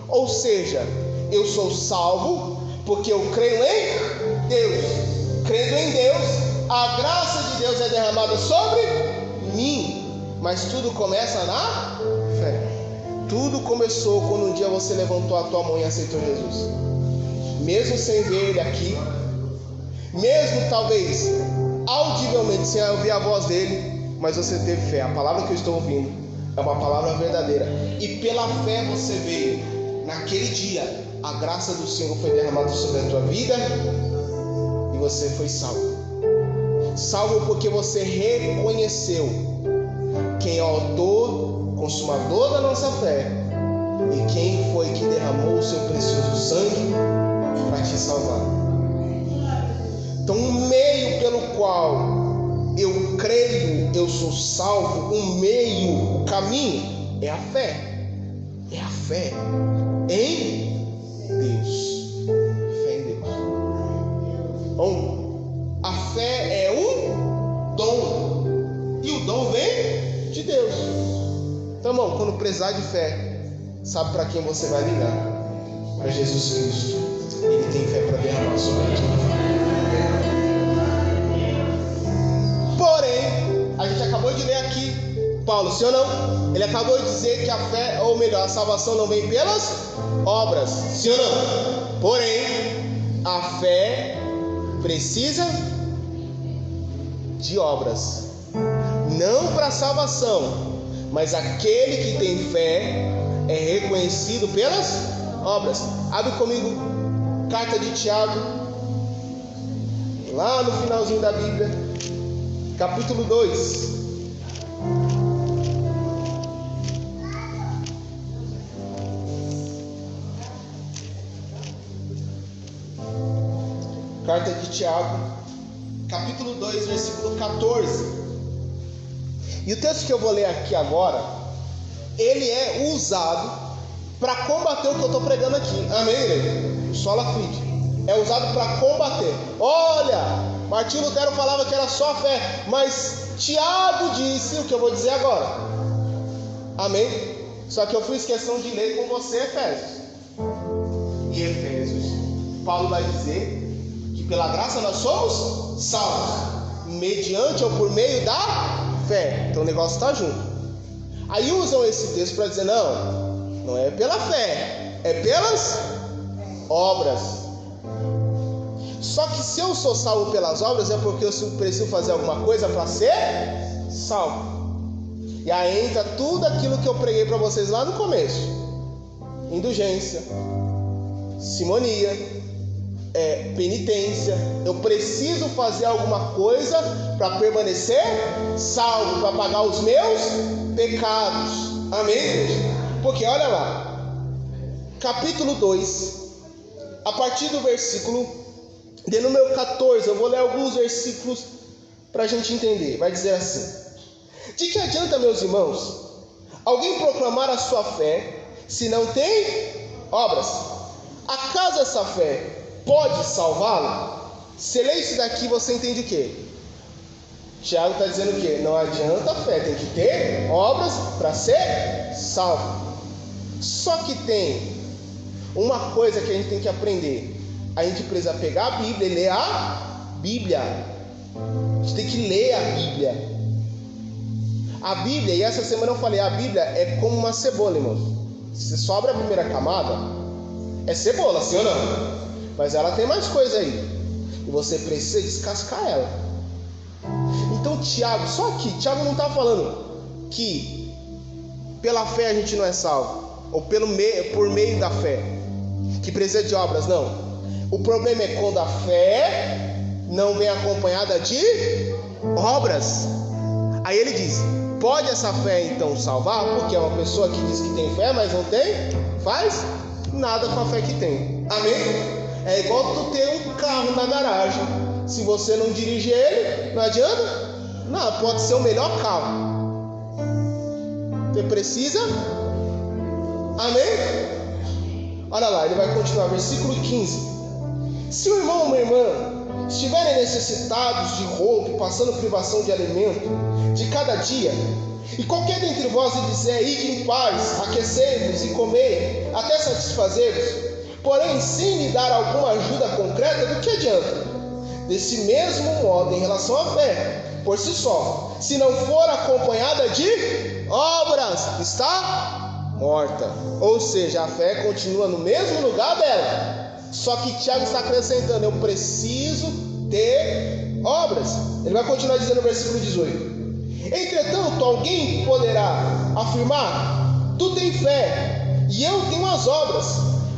Ou seja, eu sou salvo porque eu creio em Deus. Crendo em Deus, a graça de Deus é derramada sobre mim. Mas tudo começa na fé. Tudo começou quando um dia você levantou a tua mão e aceitou Jesus. Mesmo sem ver Ele aqui, mesmo talvez audivelmente sem ouvir a voz dele, mas você teve fé. A palavra que eu estou ouvindo é uma palavra verdadeira. E pela fé você veio. Naquele dia, a graça do Senhor foi derramada sobre a tua vida e você foi salvo. Salvo porque você reconheceu quem é o autor, consumador da nossa fé e quem foi que derramou o seu precioso sangue para te salvar. Então, um meio pelo qual eu creio, eu sou salvo, um meio, o caminho é a fé. É a fé em Deus. Fé em Deus. Bom, a fé é um dom. E o dom vem de Deus. Então, irmão, quando precisar de fé, sabe para quem você vai ligar? Para Jesus Cristo. Ele tem fé para derramar sobre a tua vida. Porém, a gente acabou de ler aqui Paulo, sim ou não? Ele acabou de dizer que a fé, ou melhor, a salvação não vem pelas obras, sim ou não? Porém, a fé precisa de obras. Não para salvação, mas aquele que tem fé é reconhecido pelas obras. Abre comigo, carta de Tiago, lá no finalzinho da Bíblia, capítulo 2. Carta de Tiago, capítulo 2, versículo 14. E o texto que eu vou ler aqui agora, ele é usado para combater o que eu estou pregando aqui. Amém, igreja? Sola fide. É usado para combater. Olha, Martinho Lutero falava que era só fé, mas Tiago disse o que eu vou dizer agora. Amém? Só que eu fiz questão de ler com você Efésios. E Efésios, Paulo vai dizer que pela graça nós somos salvos, mediante ou por meio da fé. Então o negócio está junto. Aí usam esse texto para dizer, não é pela fé, é pelas obras. Só que se eu sou salvo pelas obras, é porque eu preciso fazer alguma coisa para ser salvo. E aí entra tudo aquilo que eu preguei para vocês lá no começo: indulgência, simonia, penitência. Eu preciso fazer alguma coisa para permanecer salvo, para pagar os meus pecados. Amém? Porque olha lá, capítulo 2, a partir do versículo de número 14, eu vou ler alguns versículos para a gente entender. Vai dizer assim: de que adianta, meus irmãos, alguém proclamar a sua fé se não tem obras? Acaso essa fé pode salvá-lo? Se ler isso daqui, você entende o quê? Tiago está dizendo o quê? Não adianta a fé, tem que ter obras para ser salvo. Só que tem uma coisa que a gente tem que aprender: a gente precisa pegar a Bíblia e ler a Bíblia. A gente tem que ler a Bíblia. A Bíblia, e essa semana eu falei, a Bíblia é como uma cebola, irmãos. Se sobra a primeira camada, é cebola, sim ou não? Mas ela tem mais coisa aí. E você precisa descascar ela. Então Tiago, só que Tiago não está falando que pela fé a gente não é salvo, ou por meio da fé, que precisa de obras, não. O problema é quando a fé não vem acompanhada de obras. Aí ele diz, pode essa fé então salvar? Porque é uma pessoa que diz que tem fé, mas não faz nada com a fé que tem. Amém? É igual tu ter um carro na garagem. Se você não dirige ele, não adianta. Não, pode ser o melhor carro. Você precisa. Amém? Olha lá, ele vai continuar, versículo 15. Se o irmão ou uma irmã estiverem necessitados de roubo, passando privação de alimento de cada dia, e qualquer dentre vós lhe disser, ide em paz, aquecei-vos e comei, até satisfazer-vos, porém sem lhe dar alguma ajuda concreta, do que adianta? Desse mesmo modo, em relação à fé, por si só, se não for acompanhada de obras, está morta. Ou seja, a fé continua no mesmo lugar dela. Só que Tiago está acrescentando, eu preciso ter obras. Ele vai continuar dizendo no versículo 18. Entretanto, alguém poderá afirmar, tu tens fé, e eu tenho as obras.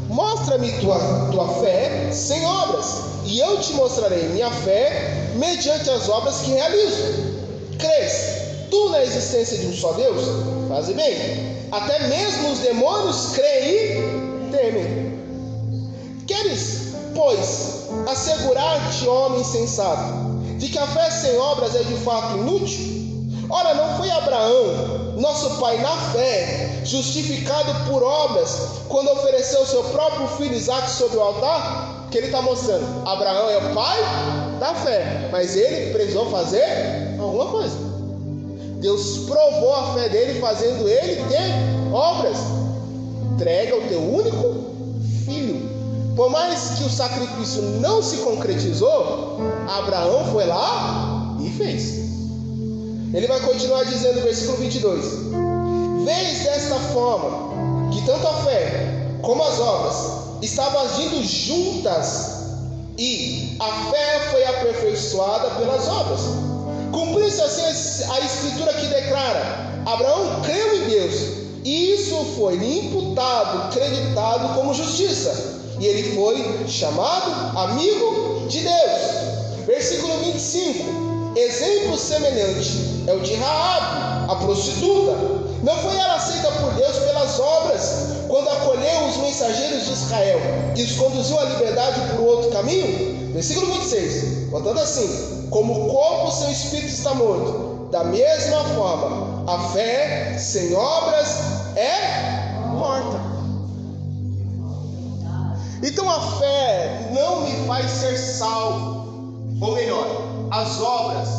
Mostra-me tua fé sem obras, e eu te mostrarei minha fé mediante as obras que realizo. Crês tu na existência de um só Deus? Faze bem. Até mesmo os demônios creem e temem. Queres, pois, assegurar-te, homem sensato, de que a fé sem obras é de fato inútil? Ora, não foi Abraão, nosso pai na fé, justificado por obras, quando ofereceu seu próprio filho Isaque sobre o altar? Que ele está mostrando, Abraão é o pai da fé, mas ele precisou fazer alguma coisa. Deus provou a fé dele, fazendo ele ter obras. Entrega o teu único filho. Por mais que o sacrifício não se concretizou, Abraão foi lá e fez. Ele vai continuar dizendo no versículo 22. Vês desta forma que tanto a fé como as obras estavam agindo juntas, e a fé foi aperfeiçoada pelas obras. Cumpriu-se assim a escritura que declara, Abraão creu em Deus, e isso foi-lhe imputado, creditado como justiça, e ele foi chamado amigo de Deus. Versículo 25. Exemplo semelhante é o de Raabe, a prostituta. Não foi ela aceita por Deus pelas obras, quando acolheu os mensageiros de Israel e os conduziu à liberdade por outro caminho? Versículo 26. Portanto assim, como o corpo sem espírito está morto, da mesma forma, a fé sem obras é morta. Então a fé não me faz ser salvo. Ou melhor, as obras,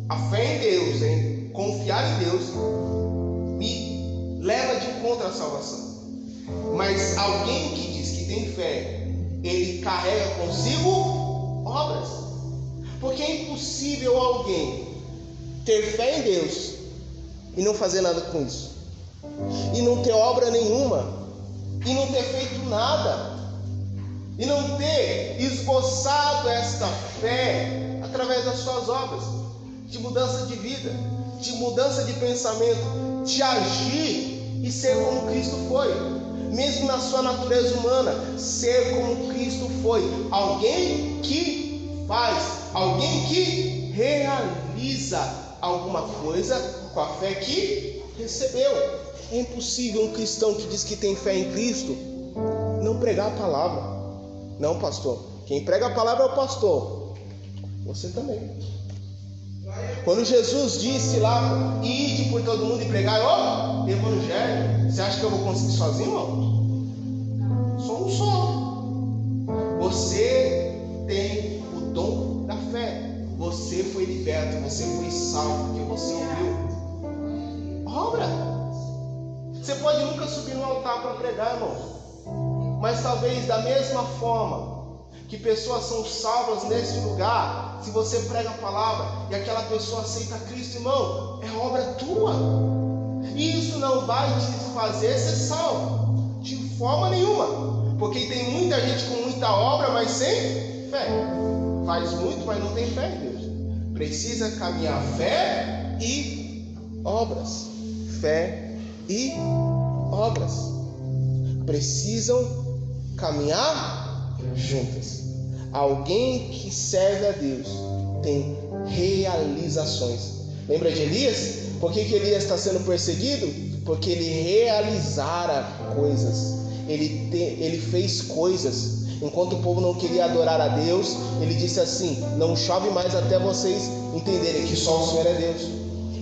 a fé em Deus, em confiar em Deus, me leva de encontro à salvação. Mas alguém que diz que tem fé, ele carrega consigo obras. Porque é impossível alguém ter fé em Deus e não fazer nada com isso, e não ter obra nenhuma, e não ter feito nada, e não ter esboçado esta fé através das suas obras, de mudança de vida, de mudança de pensamento, de agir e ser como Cristo foi, mesmo na sua natureza humana, ser como Cristo foi, alguém que faz, alguém que realiza alguma coisa com a fé que recebeu. É impossível um cristão que diz que tem fé em Cristo não pregar a palavra. Não, pastor, quem prega a palavra é o pastor. Você também. Quando Jesus disse lá, ide por todo mundo e pregai o evangelho, você acha que eu vou conseguir sozinho, irmão? Sou um só. Você tem o dom da fé. Você foi liberto, você foi salvo, porque você ouviu. Obra. Você pode nunca subir no altar para pregar, irmão. Mas talvez da mesma forma que pessoas são salvas nesse lugar, se você prega a palavra e aquela pessoa aceita Cristo, irmão, é obra tua. E isso não vai te fazer ser salvo, de forma nenhuma. Porque tem muita gente com muita obra, mas sem fé. Faz muito, mas não tem fé em Deus. Precisa caminhar fé e obras. Fé e obras precisam caminhar juntas. Alguém que serve a Deus tem realizações. Lembra de Elias? Por que Elias está sendo perseguido? Porque ele realizara coisas. Ele fez coisas. Enquanto o povo não queria adorar a Deus, ele disse assim: não chove mais até vocês entenderem que só o Senhor é Deus.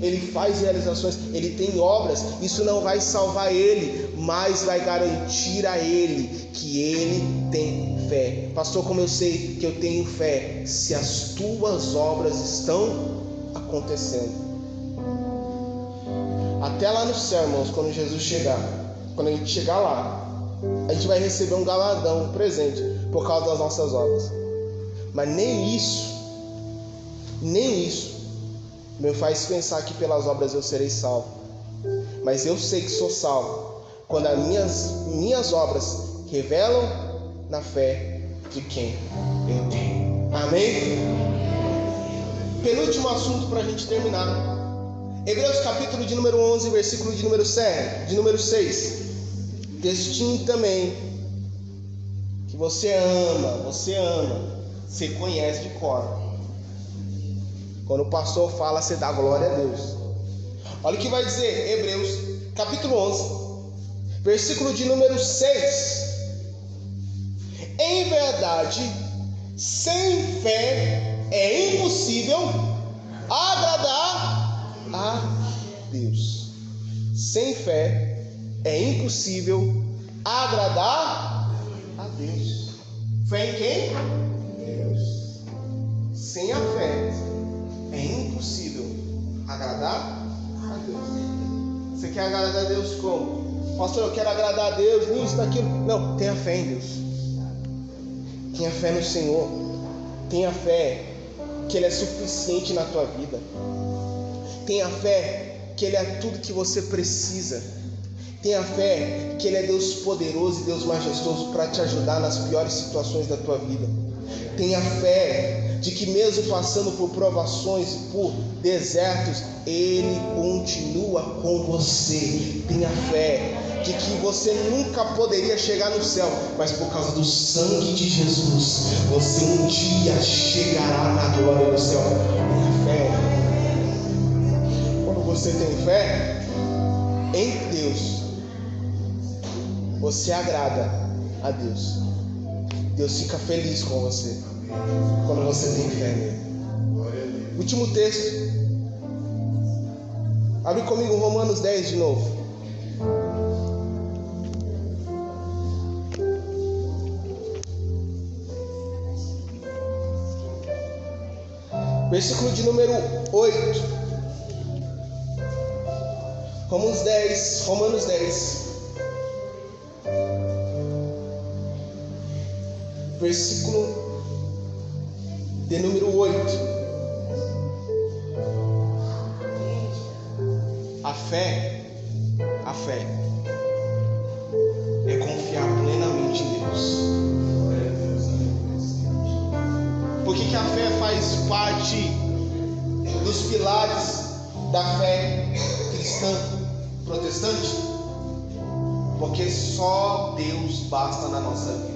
Ele faz realizações, ele tem obras. Isso não vai salvar ele, mas vai garantir a ele que ele tem fé. Pastor, como eu sei que eu tenho fé? Se as tuas obras estão acontecendo. Até lá no céu, irmãos, quando Jesus chegar, quando a gente chegar lá, a gente vai receber um galardão, um presente, por causa das nossas obras. Mas nem isso me faz pensar que pelas obras eu serei salvo. Mas eu sei que sou salvo quando as minhas obras revelam na fé de quem eu tenho. Amém? Penúltimo assunto para a gente terminar. Hebreus capítulo de número 11, versículo de número 6. Textinho também que você ama, você conhece de cor. Quando o pastor fala, você dá glória a Deus. Olha o que vai dizer Hebreus capítulo 11, versículo de número 6. Em verdade, sem fé é impossível agradar a Deus. Sem fé é impossível agradar a Deus. Fé em quem? Deus. Sem a fé é impossível agradar a Deus. Você quer agradar a Deus como? Pastor, eu quero agradar a Deus nisso, naquilo. Não, tenha fé em Deus. Tenha fé no Senhor. Tenha fé que Ele é suficiente na tua vida. Tenha fé que Ele é tudo que você precisa. Tenha fé que Ele é Deus poderoso e Deus majestoso para te ajudar nas piores situações da tua vida. Tenha fé de que mesmo passando por provações e por desertos, Ele continua com você. Tenha fé de que você nunca poderia chegar no céu, mas por causa do sangue de Jesus, você um dia chegará na glória do céu. Tenha fé. Quando você tem fé em Deus, você agrada a Deus. Deus fica feliz com você quando você tem fé nele. Último texto. Abre comigo Romanos 10 de novo. Versículo de número 8. Romanos 10. Versículo de número 8. A fé é confiar plenamente em Deus. Por que a fé faz parte dos pilares da fé cristã protestante? Porque só Deus basta na nossa vida.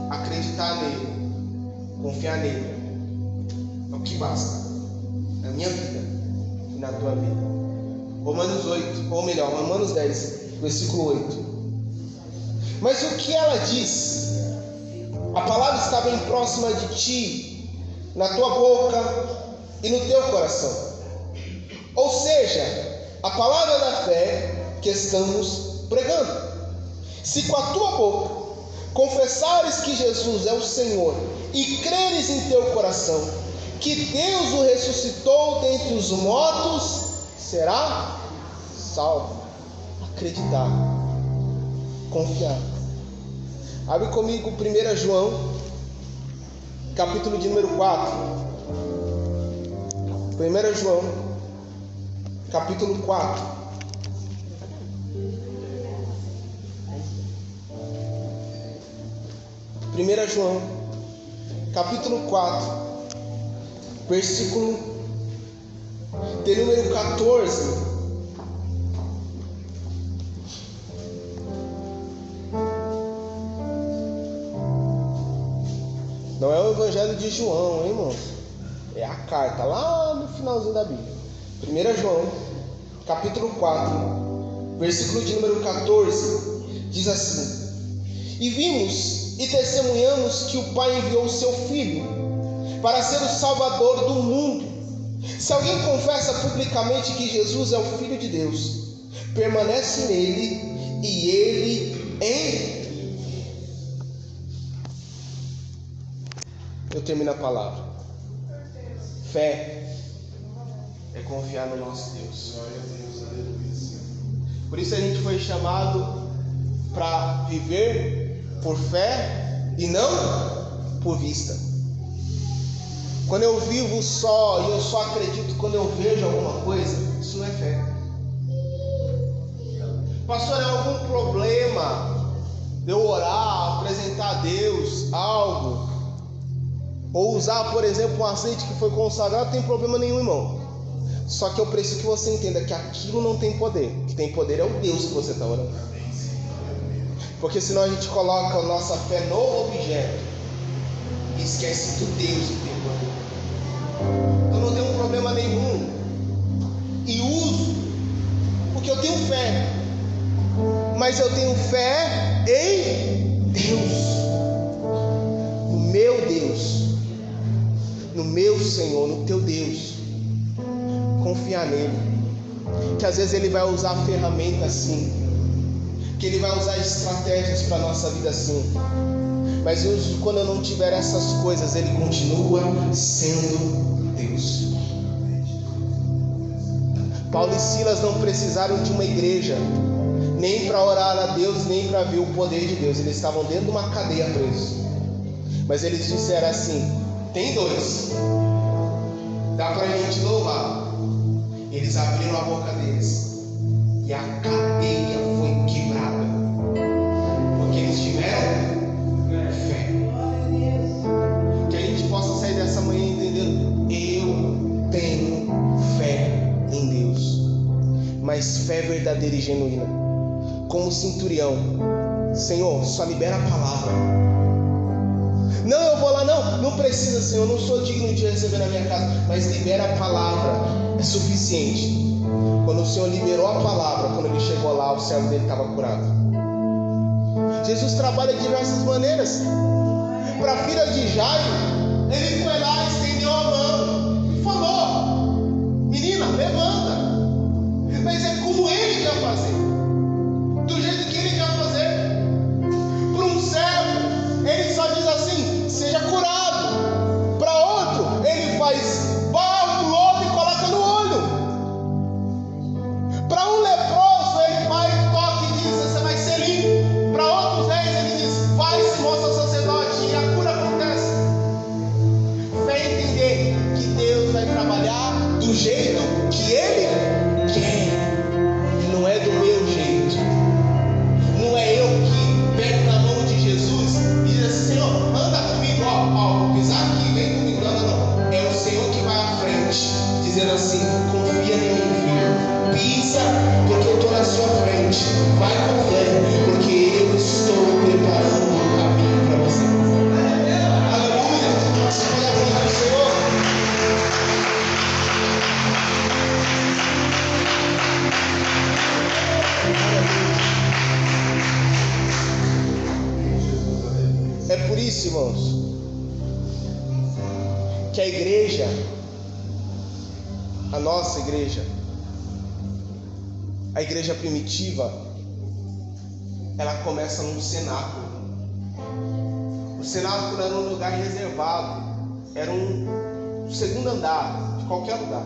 Acreditar nele, confiar nele, é o que basta na minha vida e na tua vida. Romanos 10, versículo 8. Mas o que ela diz? A palavra está bem próxima de ti, na tua boca e no teu coração. Ou seja, a palavra da fé que estamos pregando. Se com a tua boca confessares que Jesus é o Senhor e creres em teu coração que Deus o ressuscitou dentre os mortos, será salvo. Acreditar, confiar. Abre comigo 1 João capítulo de número 4. 1 João, capítulo 4. Primeira João, capítulo 4, versículo de número 14. Não é o Evangelho de João, hein, irmão? É a carta lá no finalzinho da Bíblia. 1 João, capítulo 4, versículo de número 14, diz assim: E vimos e testemunhamos que o Pai enviou o seu Filho para ser o Salvador do mundo. Se alguém confessa publicamente que Jesus é o Filho de Deus, permanece nele e ele em... Eu termino a palavra. Fé é confiar no nosso Deus. Por isso a gente foi chamado para viver por fé e não por vista. Quando eu vivo só e eu só acredito quando eu vejo alguma coisa, isso não é fé. Pastor, é algum problema de eu orar, apresentar a Deus algo, ou usar, por exemplo, um azeite que foi consagrado? Não tem problema nenhum, irmão. Só que eu preciso que você entenda que aquilo não tem poder. O que tem poder é o Deus que você está orando. Porque senão a gente coloca a nossa fé no objeto e esquece do Deus que tem poder. Eu não tenho problema nenhum e uso, porque eu tenho fé. Mas eu tenho fé em Deus, no meu Deus, no meu Senhor, no teu Deus. Confiar nele, que às vezes ele vai usar ferramentas assim, que ele vai usar estratégias para a nossa vida assim, mas quando eu não tiver essas coisas, ele continua sendo Deus. Paulo e Silas não precisaram de uma igreja, nem para orar a Deus, nem para ver o poder de Deus. Eles estavam dentro de uma cadeia presos, mas eles disseram assim: tem dois, dá para a gente louvar. Eles abriram a boca deles e a cadeia foi quebrada, porque eles tiveram fé. Que a gente possa sair dessa manhã entendendo: eu tenho fé em Deus, mas fé verdadeira e genuína, como centurião. Senhor, só libera a palavra. Não, eu vou lá, não precisa, Senhor, não sou digno de receber na minha casa, mas libera a palavra, é suficiente. Quando o Senhor liberou a palavra, quando ele chegou lá, o servo dele estava curado. Jesus trabalha de diversas maneiras. Para a filha de Jairo, ele foi lá, estendeu a mão e falou: menina, levanta. Mas é como ele quer fazer, do jeito que ele quer fazer. Para um servo, ele só diz assim: seja curado. Para outro, ele faz barro, lodo e coloca no olho. Para um leproso, ele vai, toca e diz: você vai ser limpo. Para outros reis, ele diz: vai, se mostra ao sacerdote, e a cura acontece. Fé em entender que Deus vai trabalhar do jeito que ele quer, não é do meu jeito. Não é eu que pego na mão de Jesus e diz assim: Senhor, anda comigo, vou pisar aqui, vem comigo. Não. É o Senhor que vai à frente, dizendo assim: confia em mim, filho. Pisa, porque eu estou na sua frente. Vai com fé, porque eu estou preparando o caminho para você. Aleluia. Você pode aplaudir o Senhor? É por isso, irmãos, que a igreja, a nossa igreja, a igreja primitiva, ela começa num cenáculo. O cenáculo era um lugar reservado, era um segundo andar de qualquer lugar.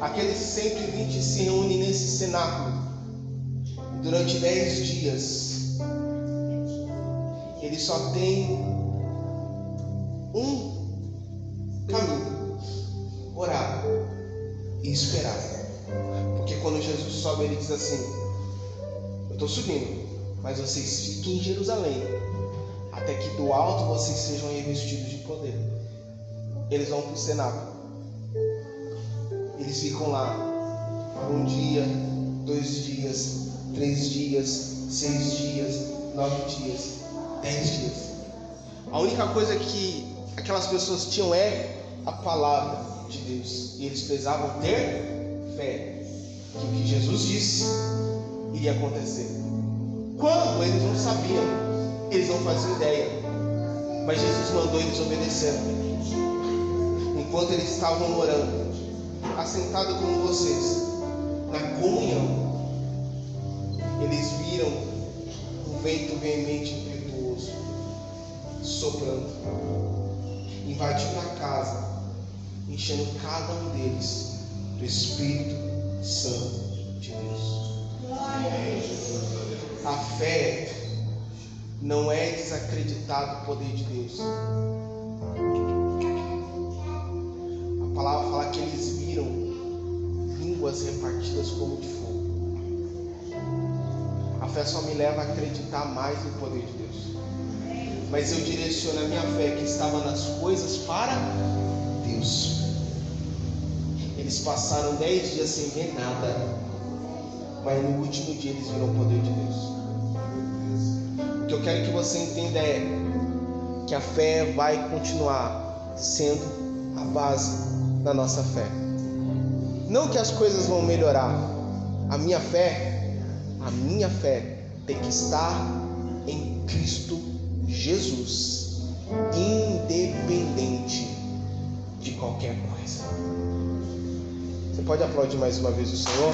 Aqueles 120 se reúnem nesse cenáculo durante 10 dias. Eles só têm um caminho: orar e esperar. Porque quando Jesus sobe, ele diz assim: eu estou subindo, mas vocês fiquem em Jerusalém, até que do alto vocês sejam revestidos de poder. Eles vão para o cenáculo. Eles ficam lá um dia, 2 dias, 3 dias, 6 dias, 9 dias, 10 dias. A única coisa que aquelas pessoas tinham é a palavra de Deus. E eles precisavam ter fé que o que Jesus disse iria acontecer. Quando? Eles não sabiam, eles não faziam ideia, mas Jesus mandou eles obedecerem. Enquanto eles estavam orando, assentados como vocês, na comunhão, eles viram um vento veemente e impetuoso soprando, invadindo a casa, enchendo cada um deles do Espírito Santo de Deus. A fé não é desacreditar do poder de Deus. A palavra fala que eles viram línguas repartidas como de fogo. A fé só me leva a acreditar mais no poder de Deus. Mas eu direciono a minha fé que estava nas coisas para Deus. Eles passaram 10 dias sem ver nada, mas no último dia eles viram o poder de Deus. O que eu quero que você entenda é que a fé vai continuar sendo a base da nossa fé. Não que as coisas vão melhorar. A minha fé tem que estar em Cristo Jesus, independente de qualquer coisa. Você pode aplaudir mais uma vez o Senhor?